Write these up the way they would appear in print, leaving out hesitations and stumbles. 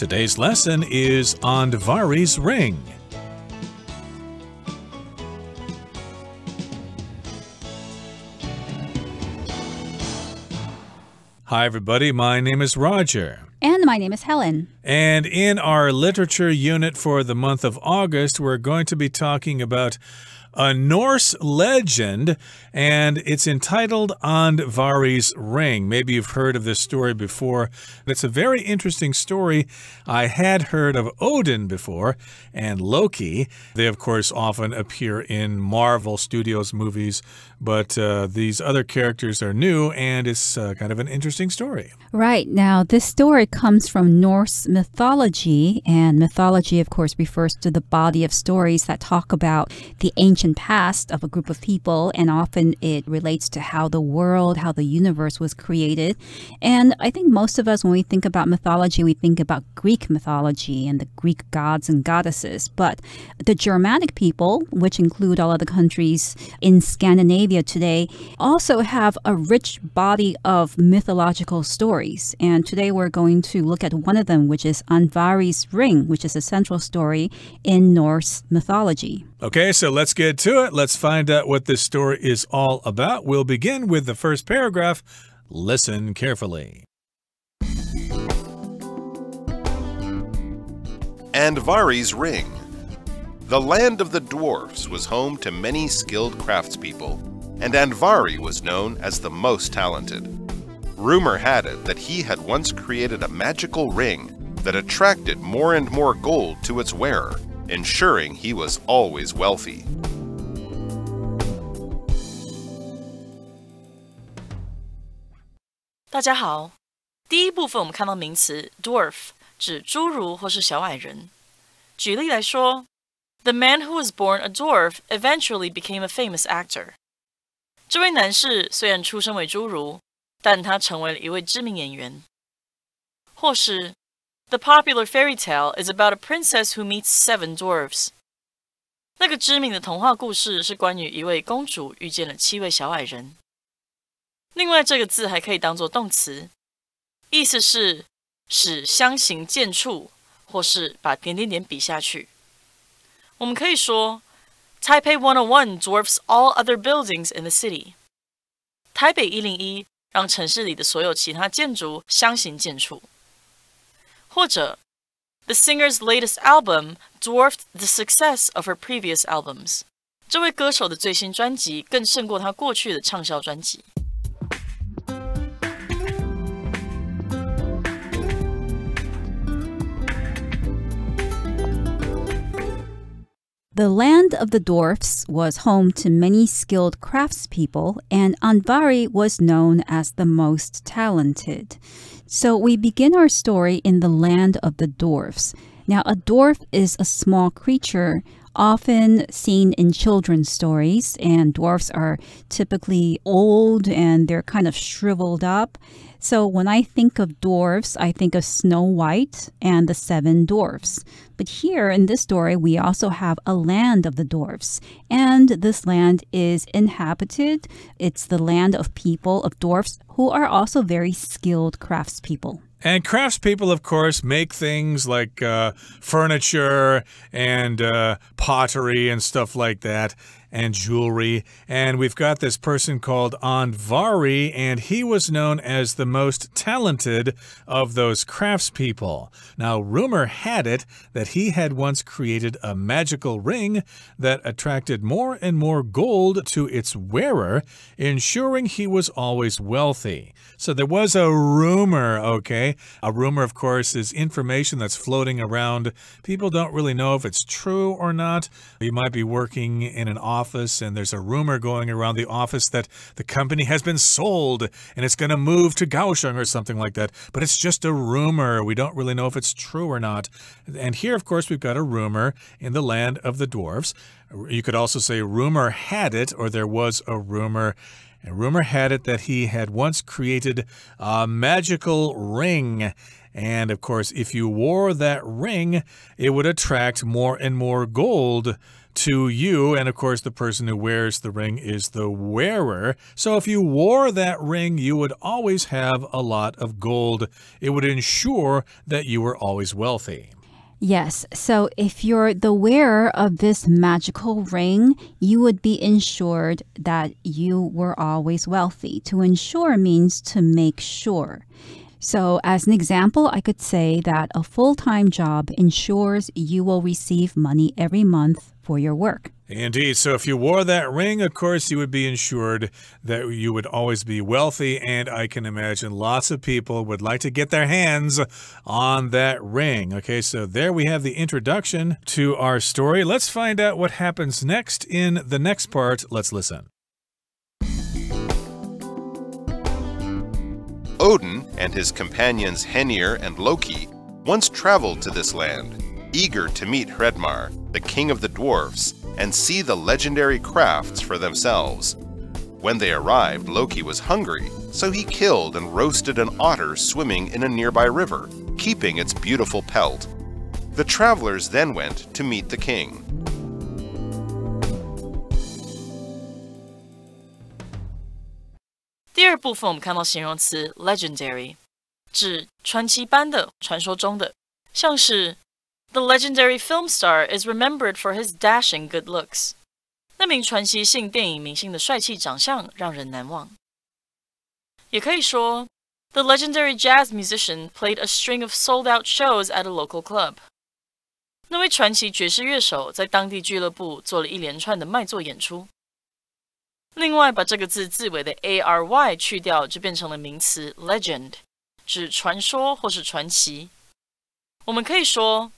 Today's lesson is Andvari's ring. Hi, everybody. My name is Roger. And my name is Helen. And in our literature unit for the month of August, we're going to be talking about a Norse legend, and it's entitled Andvari's Ring. Maybe you've heard of this story before. It's a very interesting story. I had heard of Odin before and Loki. They, of course, often appear in Marvel Studios movies, but these other characters are new, and it's kind of an interesting story. Right. Now, this story comes from Norse mythology, and mythology, of course, refers to the body of stories that talk about the ancient past of a group of people, and often it relates to how the world, how the universe was created. And I think most of us, when we think about mythology, we think about Greek mythology and the Greek gods and goddesses. But the Germanic people, which include all of the countries in Scandinavia today, also have a rich body of mythological stories. And today we're going to look at one of them, which is Andvari's Ring, which is a central story in Norse mythology. Okay, so let's get to it. Let's find out what this story is all about. We'll begin with the first paragraph. Listen carefully. Andvari's Ring. The land of the dwarfs was home to many skilled craftspeople, and Andvari was known as the most talented. Rumor had it that he had once created a magical ring that attracted more and more gold to its wearer, ensuring he was always wealthy. 大家好，第一部分我们看到名词 dwarf 指侏儒或是小矮人。举例来说 ，The man who was born a dwarf eventually became a famous actor. 这位男士虽然出生为侏儒，但他成为了一位知名演员。或是 The popular fairy tale is about a princess who meets 7 dwarves. 那个知名的童话故事是关于一位公主遇见了7位小矮人。另外，这个字还可以当作动词，意思是使相形见绌，或是把点点点比下去。我们可以说 Taipei 101 dwarfs all other buildings in the city. 台北101让城市里的所有其他建筑相形见绌。或者 The singer's latest album dwarfed the success of her previous albums. 这位歌手的最新专辑更胜过他过去的畅销专辑。The land of the dwarfs was home to many skilled craftspeople, and Andvari was known as the most talented. So we begin our story in the land of the dwarfs. Now, a dwarf is a small creature often seen in children's stories, and dwarfs are typically old and they're kind of shriveled up. So when I think of dwarfs, I think of Snow White and the 7 dwarfs. But here in this story, we also have a land of the dwarfs. And this land is inhabited. It's the land of people, of dwarfs, who are also very skilled craftspeople. And craftspeople, of course, make things like furniture and pottery and stuff like that, and jewelry. And we've got this person called Andvari, and he was known as the most talented of those craftspeople. Now, rumor had it that he had once created a magical ring that attracted more and more gold to its wearer, ensuring he was always wealthy. So there was a rumor, okay? A rumor, of course, is information that's floating around. People don't really know if it's true or not. You might be working in an office and there's a rumor going around the office that the company has been sold and it's going to move to Kaohsiung or something like that. But it's just a rumor. We don't really know if it's true or not. And here, of course, we've got a rumor in the land of the dwarves. You could also say rumor had it, or there was a rumor. And rumor had it that he had once created a magical ring. And, of course, if you wore that ring, it would attract more and more gold to you. And of course, the person who wears the ring is the wearer. So if you wore that ring, you would always have a lot of gold. It would ensure that you were always wealthy. Yes, so if you're the wearer of this magical ring, you would be ensured that you were always wealthy. To ensure means to make sure. So as an example, I could say that a full-time job ensures you will receive money every month for your work. Indeed. So if you wore that ring, of course, you would be ensured that you would always be wealthy. And I can imagine lots of people would like to get their hands on that ring. Okay, so there we have the introduction to our story. Let's find out what happens next in the next part. Let's listen. Odin and his companions Henir and Loki once traveled to this land, eager to meet Hredmar, the king of the dwarfs, and see the legendary crafts for themselves. When they arrived, Loki was hungry, so he killed and roasted an otter swimming in a nearby river, keeping its beautiful pelt. The travelers then went to meet the king. 第二部分我们看到形容词 legendary， 指传奇般的、传说中的，像是 The legendary film star is remembered for his dashing good looks. 那名传奇性电影明星的帅气长相让人难忘。也可以说 The legendary jazz musician played a string of sold-out shows at a local club. 那位传奇爵士乐手在当地俱乐部做了一连串的卖座演出。另外，把这个字字尾的 ary 去掉，就变成了名词 legend， 指传说或是传奇。我们可以说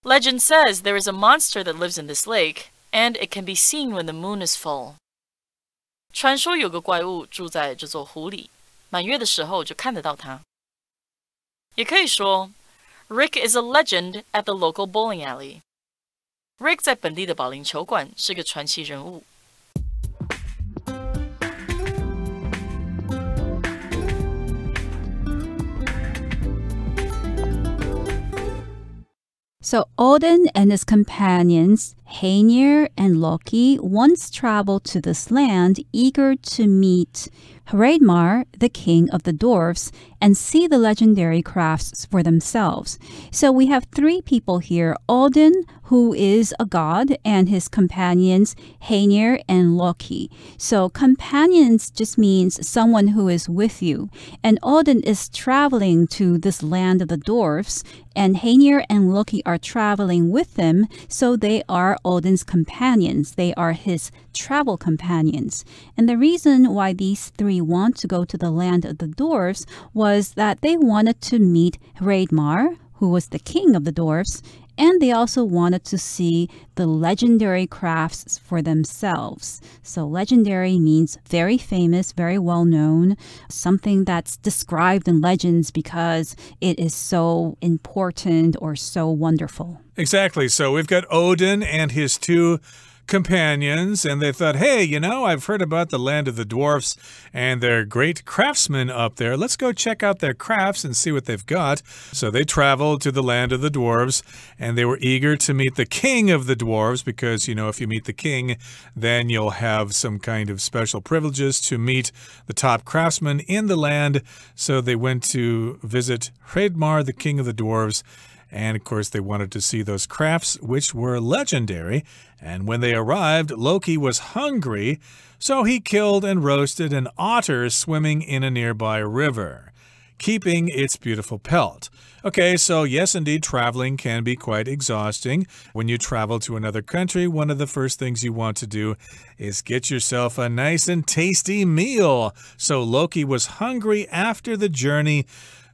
Legend says there is a monster that lives in this lake, and it can be seen when the moon is full. 传说有个怪物住在这座湖里，满月的时候就看得到它。也可以说 Rick is a legend at the local bowling alley. Rick 在本地的保龄球馆是个传奇人物。So Odin and his companions, Heinir and Loki, once traveled to this land eager to meet Hredmar, the king of the dwarfs, and see the legendary crafts for themselves. So we have three people here, Odin, who is a god, and his companions, Heinir and Loki. So companions just means someone who is with you. And Odin is traveling to this land of the dwarfs, and Heinir and Loki are traveling with him, so they are Odin's companions. They are his travel companions. And the reason why these three want to go to the land of the dwarfs was that they wanted to meet Hredmar, who was the king of the dwarfs, and they also wanted to see the legendary crafts for themselves. So legendary means very famous, very well known, something that's described in legends because it is so important or so wonderful. Exactly. So we've got Odin and his two companions, and they thought, hey, you know, I've heard about the land of the dwarfs and they're great craftsmen up there. Let's go check out their crafts and see what they've got. So they traveled to the land of the dwarves, and they were eager to meet the king of the dwarves because, you know, if you meet the king, then you'll have some kind of special privileges to meet the top craftsmen in the land. So they went to visit Hredmar, the king of the dwarves. And, of course, they wanted to see those crafts, which were legendary. And when they arrived, Loki was hungry, so he killed and roasted an otter swimming in a nearby river, keeping its beautiful pelt. Okay, so yes, indeed, traveling can be quite exhausting. When you travel to another country, one of the first things you want to do is get yourself a nice and tasty meal. So Loki was hungry after the journey.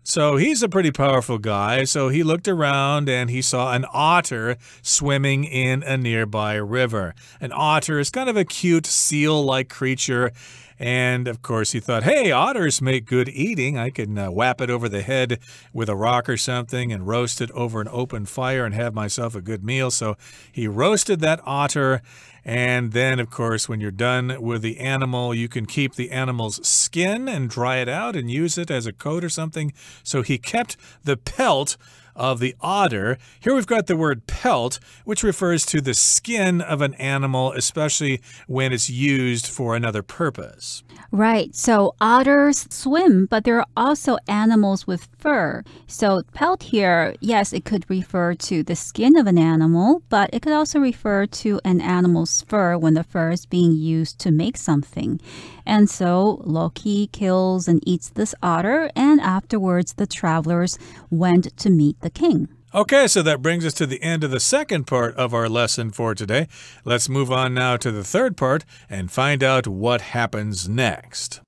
So he's a pretty powerful guy. So he looked around and he saw an otter swimming in a nearby river. An otter is kind of a cute seal-like creature. And, of course, he thought, hey, otters make good eating. I can whap it over the head with a rock or something and roast it over an open fire and have myself a good meal. So he roasted that otter. And then, of course, when you're done with the animal, you can keep the animal's skin and dry it out and use it as a coat or something. So he kept the pelt of the otter. Here we've got the word pelt, which refers to the skin of an animal, especially when it's used for another purpose. Right. So otters swim, but there are also animals with fur. So pelt here, yes, it could refer to the skin of an animal, but it could also refer to an animal's fur when the fur is being used to make something. And so Loki kills and eats this otter, and afterwards the travelers went to meet the king. Okay, so that brings us to the end of the second part of our lesson for today. Let's move on now to the third part and find out what happens next.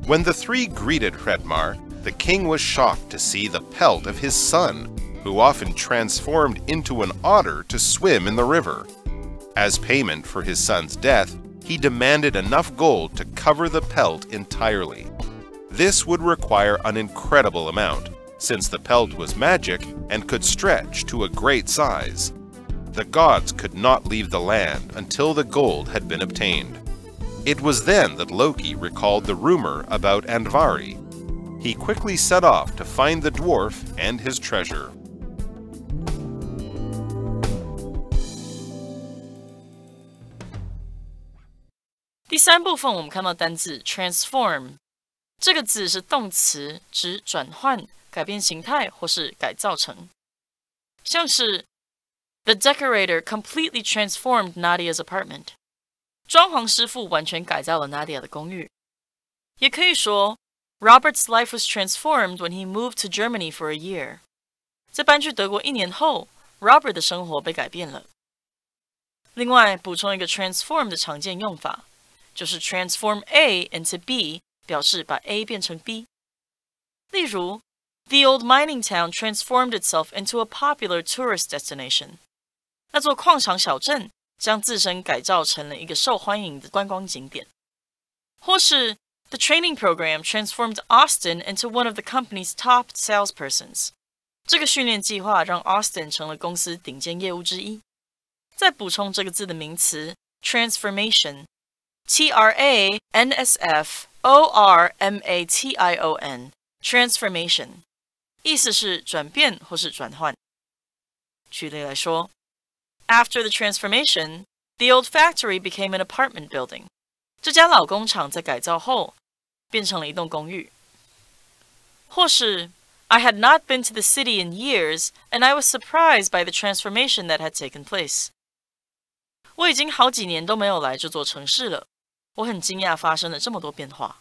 When the three greeted Hredmar, the king was shocked to see the pelt of his son, who often transformed into an otter to swim in the river. As payment for his son's death, he demanded enough gold to cover the pelt entirely. This would require an incredible amount, since the pelt was magic and could stretch to a great size. The gods could not leave the land until the gold had been obtained. It was then that Loki recalled the rumor about Andvari. He quickly set off to find the dwarf and his treasure. 第三部分我们看到单字 transform。这个字是动词，指转换、改变形态或是改造成。像是 The decorator completely transformed Nadia's apartment. 装潢师傅完全改造了 Nadia 的公寓。也可以说 Robert's life was transformed when he moved to Germany for a year. 在搬去德国1年后 ，Robert 的生活被改变了。另外，补充一个 transform 的常见用法，就是 transform A into B。表示把 A 变成 B。例如 The old mining town transformed itself into a popular tourist destination. 那座矿场小镇将自身改造成了一个受欢迎的观光景点。或是 The training program transformed Austin into one of the company's top salespersons. 这个训练计划让 Austin 成了公司顶尖业务之一。再补充这个字的名词 transformation. T-R-A-N-S-F-O-R-M-A-T-I-O-N Transformation 意思是转变或是转换。举例来说 After the transformation, the old factory became an apartment building. 这家老工厂在改造后变成了一栋公寓。或是 I had not been to the city in years, and I was surprised by the transformation that had taken place. 我已经好几年都没有来这座城市了。我很惊讶发生了这么多变化。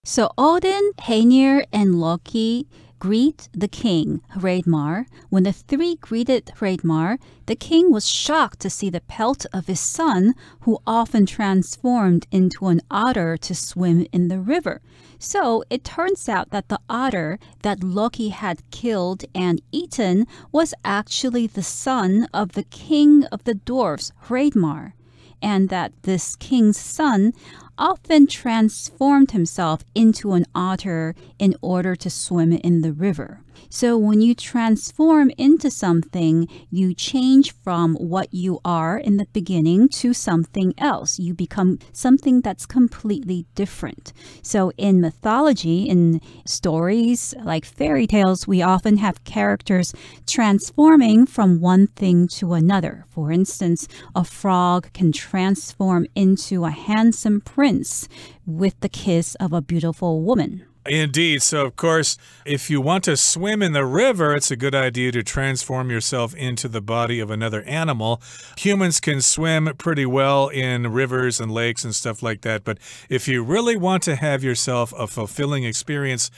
So Odin, Heinir, and Loki greet the king, Hreidmar. When the three greeted Hreidmar, the king was shocked to see the pelt of his son, who often transformed into an otter to swim in the river. So it turns out that the otter that Loki had killed and eaten was actually the son of the king of the dwarfs, Hreidmar, and that this king's son often transformed himself into an otter in order to swim in the river. So when you transform into something, you change from what you are in the beginning to something else. You become something that's completely different. So in mythology, in stories like fairy tales, we often have characters transforming from one thing to another. For instance, a frog can transform into a handsome prince with the kiss of a beautiful woman. Indeed. So, of course, if you want to swim in the river, it's a good idea to transform yourself into the body of another animal. Humans can swim pretty well in rivers and lakes and stuff like that. But if you really want to have yourself a fulfilling experience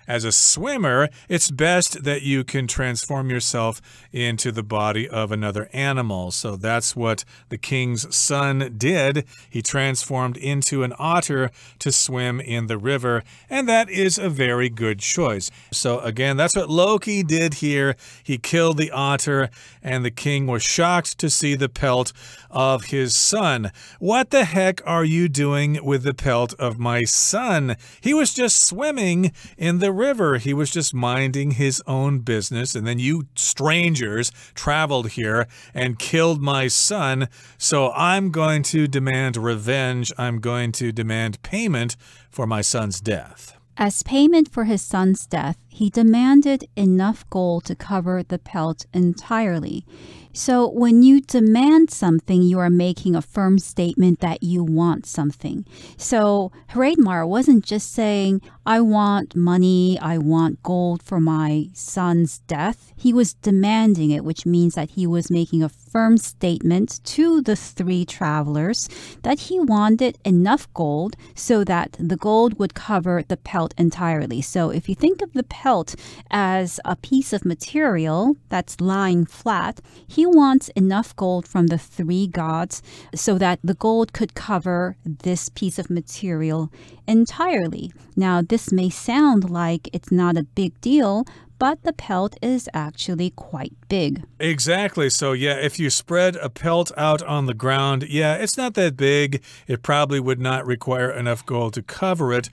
as a swimmer, it's best that you can transform yourself into the body of another animal. So that's what the king's son did. He transformed into an otter to swim in the river, and that is a very good choice. So again, that's what Loki did here. He killed the otter, and the king was shocked to see the pelt of his son. What the heck are you doing with the pelt of my son? He was just swimming in the river. He was just minding his own business. And then you strangers traveled here and killed my son. So I'm going to demand revenge. I'm going to demand payment for my son's death. As payment for his son's death, he demanded enough gold to cover the pelt entirely. So when you demand something, you are making a firm statement that you want something. So Hreidmar wasn't just saying, I want money, I want gold for my son's death. He was demanding it, which means that he was making a firm statement to the three travelers that he wanted enough gold so that the gold would cover the pelt entirely. So if you think of the pelt as a piece of material that's lying flat, he wants enough gold from the three gods so that the gold could cover this piece of material entirely. Now, this may sound like it's not a big deal, but the pelt is actually quite big. Exactly. So, yeah, if you spread a pelt out on the ground, yeah, it's not that big. It probably would not require enough gold to cover it.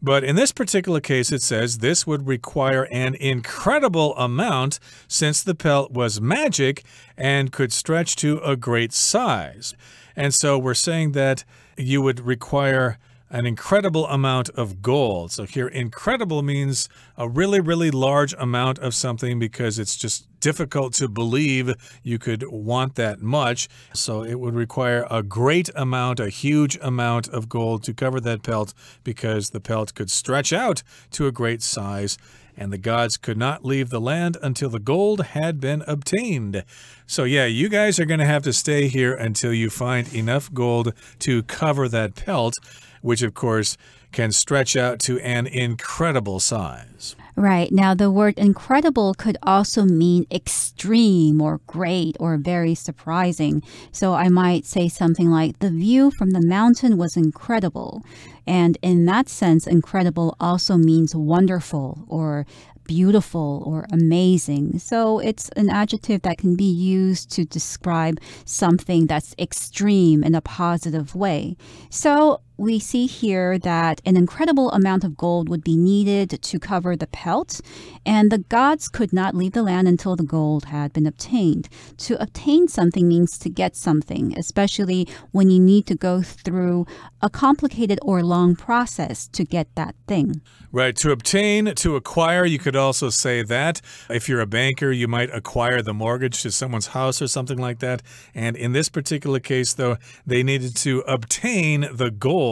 But in this particular case, it says this would require an incredible amount since the pelt was magic and could stretch to a great size. And so we're saying that you would require an incredible amount of gold. So here, incredible means a really, really large amount of something because it's just difficult to believe you could want that much. So it would require a great amount, a huge amount of gold to cover that pelt because the pelt could stretch out to a great size. And the gods could not leave the land until the gold had been obtained. So yeah, you guys are going to have to stay here until you find enough gold to cover that pelt, which of course can stretch out to an incredible size. Right. Now, the word incredible could also mean extreme or great or very surprising. So I might say something like, the view from the mountain was incredible. And in that sense, incredible also means wonderful or beautiful or amazing. So it's an adjective that can be used to describe something that's extreme in a positive way. So we see here that an incredible amount of gold would be needed to cover the pelt, and the gods could not leave the land until the gold had been obtained. To obtain something means to get something, especially when you need to go through a complicated or long process to get that thing. Right. To obtain, to acquire, you could also say that. If you're a banker, you might acquire the mortgage to someone's house or something like that. And in this particular case, though, they needed to obtain the gold.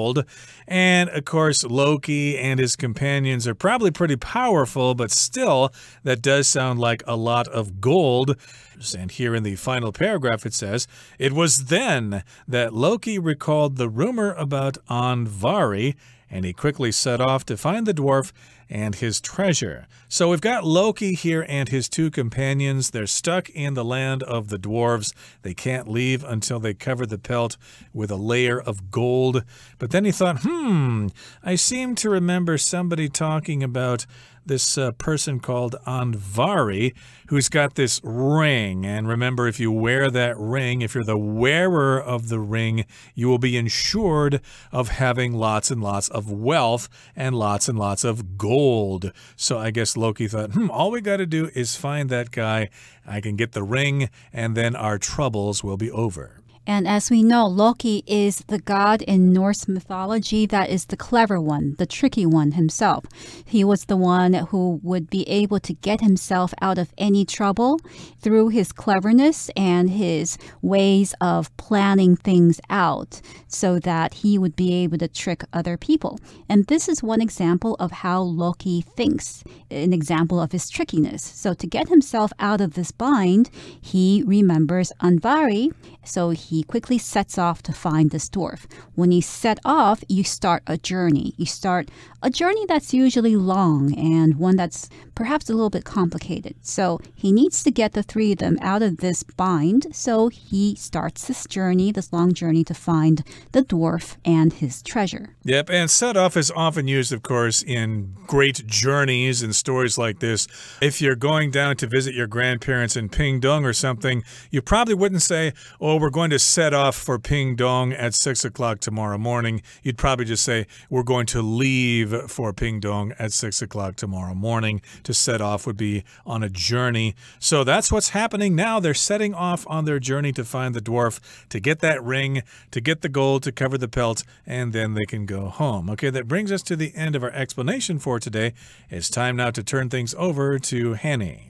And, of course, Loki and his companions are probably pretty powerful, but still, that does sound like a lot of gold. And here in the final paragraph it says, it was then that Loki recalled the rumor about Andvari, and he quickly set off to find the dwarf and his treasure. So we've got Loki here and his two companions. They're stuck in the land of the dwarves. They can't leave until they cover the pelt with a layer of gold. But then he thought, I seem to remember somebody talking about this person called Andvari who's got this ring. And remember, if you wear that ring, if you're the wearer of the ring, you will be insured of having lots and lots of wealth and lots of gold. So I guess Loki thought, all we got to do is find that guy. I can get the ring, and then our troubles will be over. And as we know, Loki is the god in Norse mythology that is the clever one, the tricky one himself. He was the one who would be able to get himself out of any trouble through his cleverness and his ways of planning things out so that he would be able to trick other people. And this is one example of how Loki thinks, an example of his trickiness. So to get himself out of this bind, he remembers Andvari, so he quickly sets off to find this dwarf. When you set off, you start a journey. You start a journey that's usually long and one that's perhaps a little bit complicated. So he needs to get the three of them out of this bind. So he starts this long journey to find the dwarf and his treasure. Yep, and set off is often used, of course, in great journeys and stories like this. If you're going down to visit your grandparents in Pingdong or something, you probably wouldn't say, oh, we're going to set off for Pingdong at 6 o'clock tomorrow morning. You'd probably just say, we're going to leave for Pingdong at 6 o'clock tomorrow morning. To set off would be on a journey. So that's what's happening now. They're setting off on their journey to find the dwarf, to get that ring, to get the gold to cover the pelt, and then they can go home. Okay, that brings us to the end of our explanation for today. It's time now to turn things over to Hanny.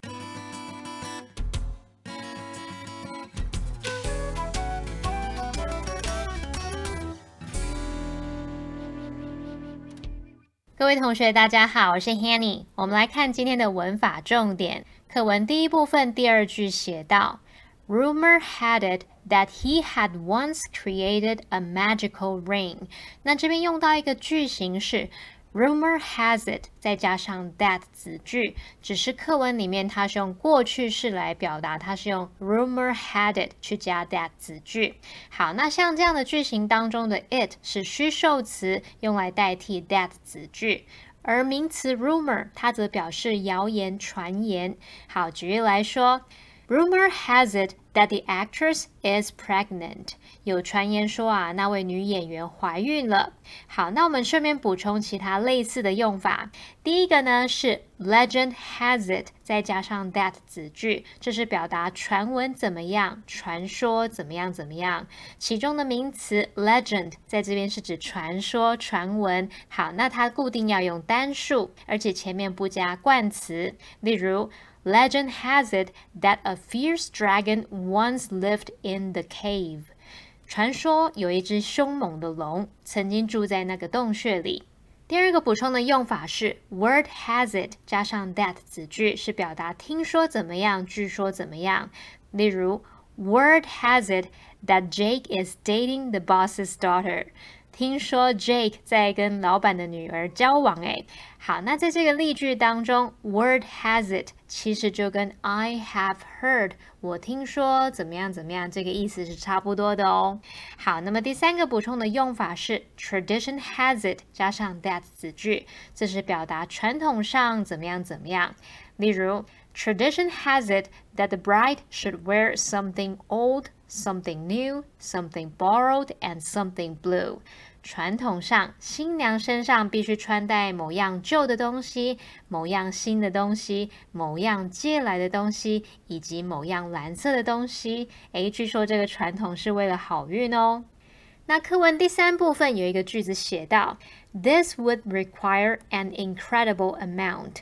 Hello, 各位同学大家好，我是 Hanny。 我们来看今天的文法重点。课文第一部分第二句写到 Rumor had it that he had once created a magical ring. 那这边用到一个句型是 Rumor has it 再加上 that 子句，只是课文里面它是用过去式来表达，它是用 Rumor had it 去加 that 子句。好，那像这样的句型当中的 it 是虚受词，用来代替 that 子句。而名词 rumor 它则表示谣言、传言。好，举例来说 Rumor has it that the actress is pregnant. 有传言说那位女演员怀孕了。好，那我们顺便补充其他类似的用法。第一个呢是 legend has it 再加上 that 子句，这是表达传闻怎么样，传说怎么样怎么样。其中的名词 legend 在这边是指传说、传闻。好，那它固定要用单数，而且前面不加冠词。例如Legend has it that a fierce dragon once lived in the cave. 传说有一只凶猛的龙曾经住在那个洞穴里。第二个补充的用法是 word has it 加上 that 子句，是表达听说怎么样，据说怎么样。例如 Word has it that Jake is dating the boss's daughter. 听说 Jake 在跟老板的女儿交往诶。好，那在这个例句当中 Word has it 其实就跟 I have heard 我听说怎么样怎么样这个意思是差不多的哦。好，那么第三个补充的用法是 Tradition has it 加上 that 子句，这是表达传统上怎么样怎么样。例如Tradition has it that the bride should wear something old, something new, something borrowed, and something blue. 传统上，新娘身上必须穿戴某样旧的东西，某样新的东西，某样借来的东西，以及某样蓝色的东西。据说这个传统是为了好运哦。那课文第三部分有一个句子写到 This would require an incredible amount...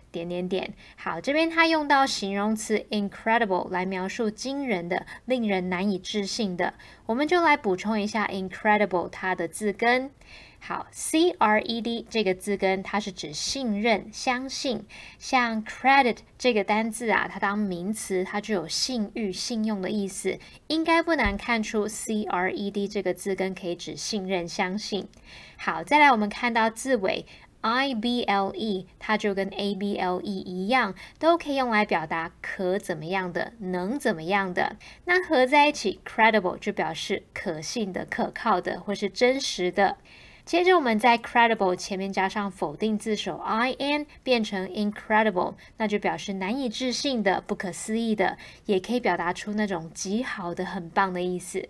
好，这边它用到形容词 incredible 来描述惊人的、令人难以置信的。我们就来补充一下 incredible 它的字根。好 ，cred 这个字根它是指信任、相信。像 credit 这个单字它当名词，它就有信誉、信用的意思。应该不难看出 cred 这个字根可以指信任、相信。好，再来我们看到字尾 ible 它就跟 able 一样，都可以用来表达可怎么样的，能怎么样的。那合在一起 credible 就表示可信的、可靠的或是真实的。接着我们在 credible 前面加上否定字首 in 变成 incredible， 那就表示难以置信的、不可思议的，也可以表达出那种极好的、很棒的意思。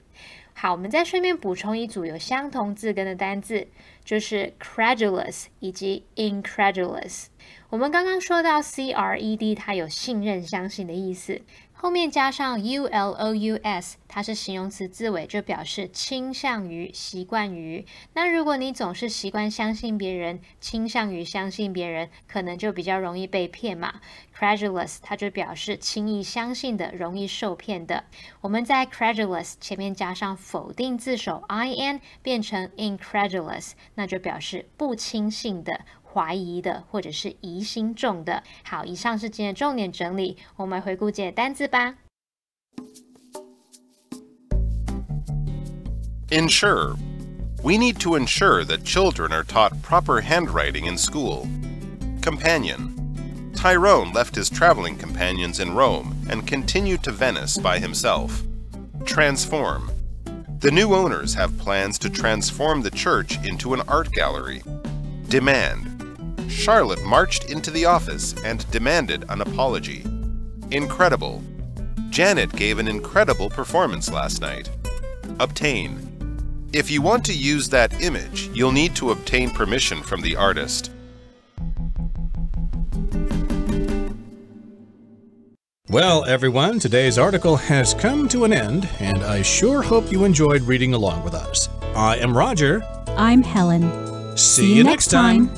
好，我们再顺便补充一组有相同字根的单字，就是 credulous 以及 incredulous。我们刚刚说到 cred 它有信任、相信的意思，后面加上 ulous 它是形容词字尾，就表示倾向于、习惯于。那如果你总是习惯相信别人，倾向于相信别人，可能就比较容易被骗嘛。credulous 它就表示轻易相信的、容易受骗的。我们在 credulous 前面加上否定字首 in 变成 incredulous， 那就表示不轻信的、怀疑的或者是疑心重的。好，以上是今天的重点整理，我们来回顾今天的单字吧。Ensure. We need to ensure that children are taught proper handwriting in school. Companion. Tyrone left his traveling companions in Rome and continued to Venice by himself. Transform. The new owners have plans to transform the church into an art gallery. Demand. Charlotte marched into the office and demanded an apology. Incredible. Janet gave an incredible performance last night. Obtain. If you want to use that image, you'll need to obtain permission from the artist. Well, everyone, today's article has come to an end, and I sure hope you enjoyed reading along with us. I am Roger. I'm Helen. See you next time.